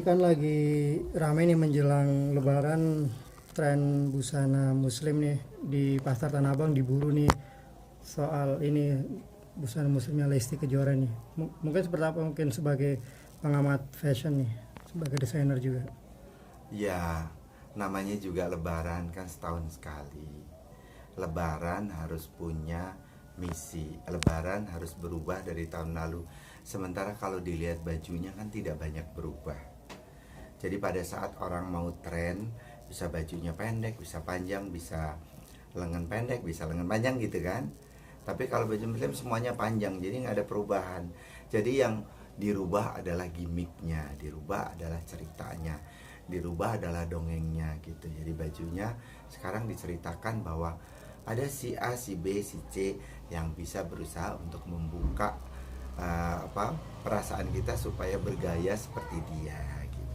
kan lagi rame nih menjelang Lebaran, tren busana Muslim nih di Pasar Tanah Abang diburu nih soal ini busana Muslimnya Lesti Kejora nih. Mungkin seperti apa mungkin sebagai pengamat fashion nih, sebagai desainer juga. Ya, namanya juga Lebaran kan setahun sekali. Lebaran harus punya misi. Lebaran harus berubah dari tahun lalu. Sementara kalau dilihat bajunya kan tidak banyak berubah. Jadi pada saat orang mau tren, bisa bajunya pendek, bisa panjang, bisa lengan pendek, bisa lengan panjang gitu kan. Tapi kalau baju muslim semuanya panjang, jadi nggak ada perubahan. Jadi yang dirubah adalah gimmicknya, dirubah adalah ceritanya, dirubah adalah dongengnya gitu. Jadi bajunya sekarang diceritakan bahwa ada si A, si B, si C yang bisa berusaha untuk membuka perasaan kita supaya bergaya seperti dia gitu.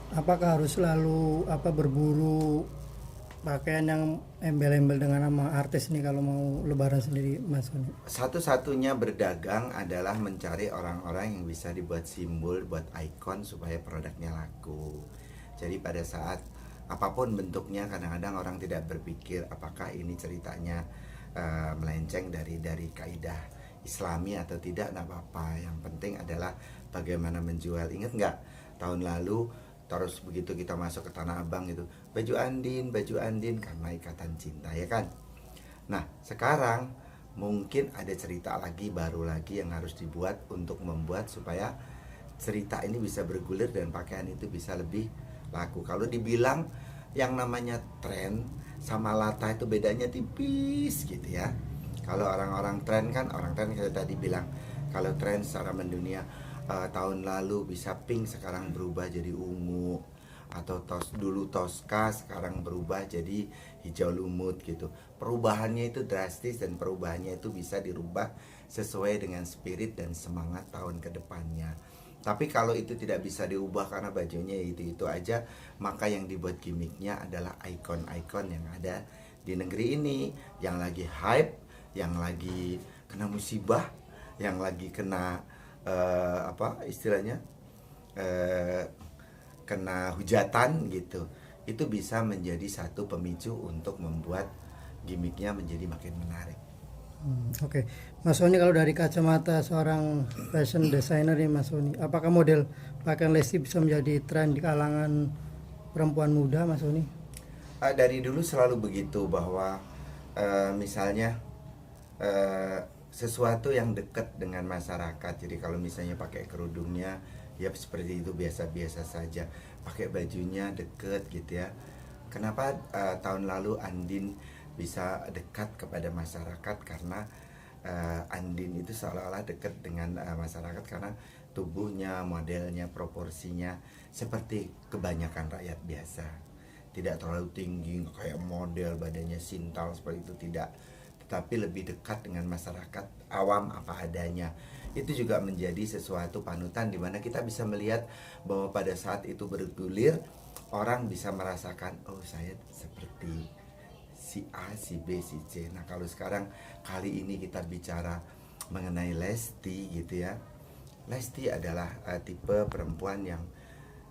Apakah harus selalu berburu pakaian yang embel-embel dengan nama artis nih kalau mau Lebaran sendiri, Mas Sony? Satu-satunya berdagang adalah mencari orang-orang yang bisa dibuat simbol, buat ikon supaya produknya laku. Jadi pada saat apapun bentuknya, kadang-kadang orang tidak berpikir apakah ini ceritanya melenceng dari kaidah Islami atau tidak, enggak apa-apa. Yang penting adalah bagaimana menjual. Ingat nggak tahun lalu terus begitu kita masuk ke Tanah Abang itu baju Andin karena ikatan cinta ya kan. Nah sekarang mungkin ada cerita lagi baru lagi yang harus dibuat untuk membuat supaya cerita ini bisa bergulir dan pakaian itu bisa lebih laku. Kalau dibilang yang namanya tren sama lata itu bedanya tipis gitu ya. Kalau orang-orang tren kan, orang tren kayak tadi bilang, kalau tren secara mendunia tahun lalu bisa pink sekarang berubah jadi ungu, atau dulu Tosca sekarang berubah jadi hijau lumut gitu. Perubahannya itu drastis dan perubahannya itu bisa dirubah sesuai dengan spirit dan semangat tahun ke depannya. Tapi kalau itu tidak bisa diubah karena bajunya itu aja, maka yang dibuat gimmicknya adalah ikon-ikon yang ada di negeri ini, yang lagi hype, yang lagi kena musibah, yang lagi kena istilahnya kena hujatan gitu. Itu bisa menjadi satu pemicu untuk membuat gimmicknya menjadi makin menarik. Oke. Mas Sony, kalau dari kacamata seorang fashion designer nih Mas Sony, apakah model pakaian Lesti bisa menjadi tren di kalangan perempuan muda, Mas Sony? Dari dulu selalu begitu bahwa misalnya sesuatu yang dekat dengan masyarakat. Jadi kalau misalnya pakai kerudungnya ya seperti itu biasa-biasa saja, pakai bajunya deket gitu ya. Kenapa tahun lalu Andin bisa dekat kepada masyarakat? Karena Andin itu seolah-olah dekat dengan masyarakat karena tubuhnya, modelnya, proporsinya seperti kebanyakan rakyat biasa. Tidak terlalu tinggi kayak model badannya sintal seperti itu, tidak, tetapi lebih dekat dengan masyarakat awam apa adanya. Itu juga menjadi sesuatu panutan di mana kita bisa melihat bahwa pada saat itu bergulir, orang bisa merasakan, oh saya seperti si A, si B, si C. Nah kalau sekarang kali ini kita bicara mengenai Lesti gitu ya. Lesti adalah tipe perempuan yang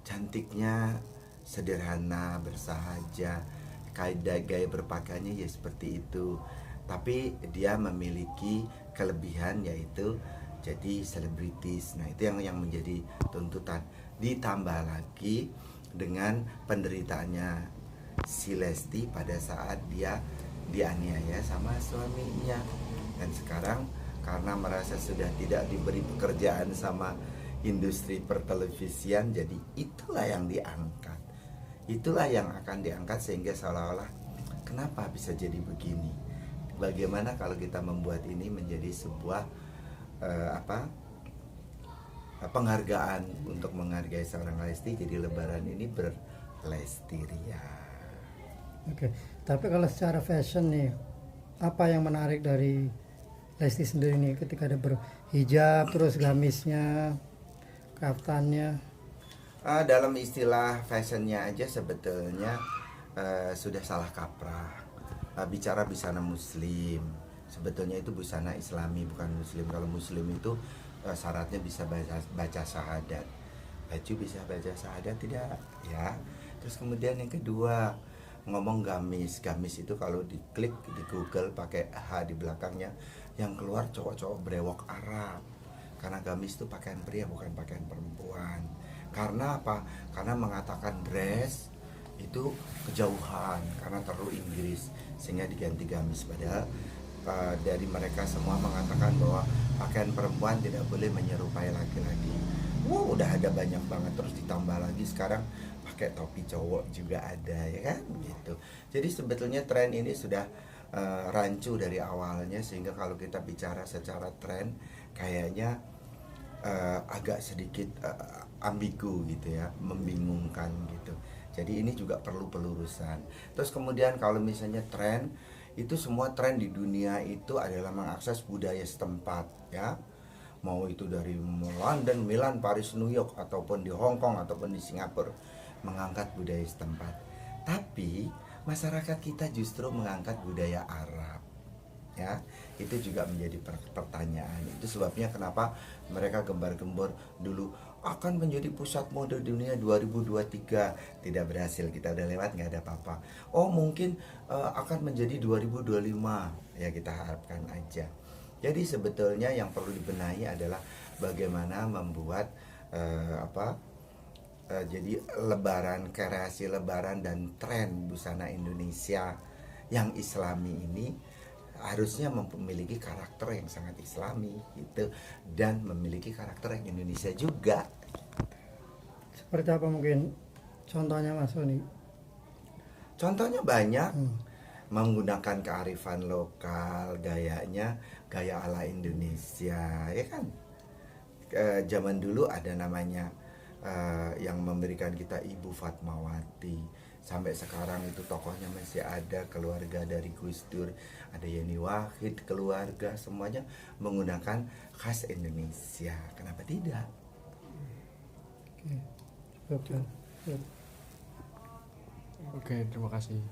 cantiknya sederhana, bersahaja, gaya berpakaiannya ya seperti itu. Tapi dia memiliki kelebihan yaitu jadi selebritis. Nah itu yang menjadi tuntutan. Ditambah lagi dengan penderitaannya si Lesti pada saat dia dianiaya sama suaminya. Dan sekarang karena merasa sudah tidak diberi pekerjaan sama industri pertelevisian, jadi itulah yang diangkat. Itulah yang akan diangkat sehingga seolah-olah kenapa bisa jadi begini. Bagaimana kalau kita membuat ini menjadi sebuah penghargaan untuk menghargai seorang Lesti. Jadi Lebaran ini berlestiria. Oke. Tapi kalau secara fashion nih, apa yang menarik dari Lesti sendiri nih ketika ada berhijab, terus gamisnya, kaftannya? Dalam istilah fashionnya aja sebetulnya sudah salah kaprah. Bicara busana muslim, sebetulnya itu busana islami bukan muslim. Kalau muslim itu syaratnya bisa baca syahadat. baju bisa baca syahadat tidak ya. Terus kemudian yang kedua, ngomong gamis. Gamis itu kalau diklik di Google pakai H di belakangnya, yang keluar cowok-cowok brewok Arab. Karena gamis itu pakaian pria bukan pakaian perempuan. Karena apa? Karena mengatakan dress itu kejauhan karena terlalu Inggris, sehingga diganti gamis. Padahal dari mereka semua mengatakan bahwa pakaian perempuan tidak boleh menyerupai laki-laki. Wow, udah ada banyak banget, terus ditambah lagi sekarang pakai topi cowok juga ada, ya kan gitu. Jadi sebetulnya tren ini sudah rancu dari awalnya, sehingga kalau kita bicara secara tren kayaknya agak sedikit ambigu gitu ya, membingungkan gitu. Jadi ini juga perlu pelurusan. Terus kemudian kalau misalnya tren, itu semua tren di dunia itu adalah mengakses budaya setempat ya. Mau itu dari London, Milan, Paris, New York, ataupun di Hong Kong, ataupun di Singapura, mengangkat budaya setempat. Tapi masyarakat kita justru mengangkat budaya Arab ya. Itu juga menjadi pertanyaan. Itu sebabnya kenapa mereka gembar-gembor dulu akan menjadi pusat mode dunia 2023, tidak berhasil, kita udah lewat, nggak ada apa-apa. Oh mungkin akan menjadi 2025, ya kita harapkan aja. Jadi sebetulnya yang perlu dibenahi adalah bagaimana membuat jadi lebaran, kreasi lebaran dan tren busana Indonesia yang Islami ini harusnya memiliki karakter yang sangat Islami gitu, dan memiliki karakter yang Indonesia juga. Seperti apa mungkin contohnya Mas Sony? Contohnya banyak, menggunakan kearifan lokal, gayanya gaya ala Indonesia, ya kan. Zaman dulu ada namanya yang memberikan kita Ibu Fatmawati. Sampai sekarang itu tokohnya masih ada, keluarga dari Gus Dur, ada Yeni Wahid, keluarga, semuanya menggunakan khas Indonesia. Kenapa tidak? Oke, cukup. Oke, terima kasih.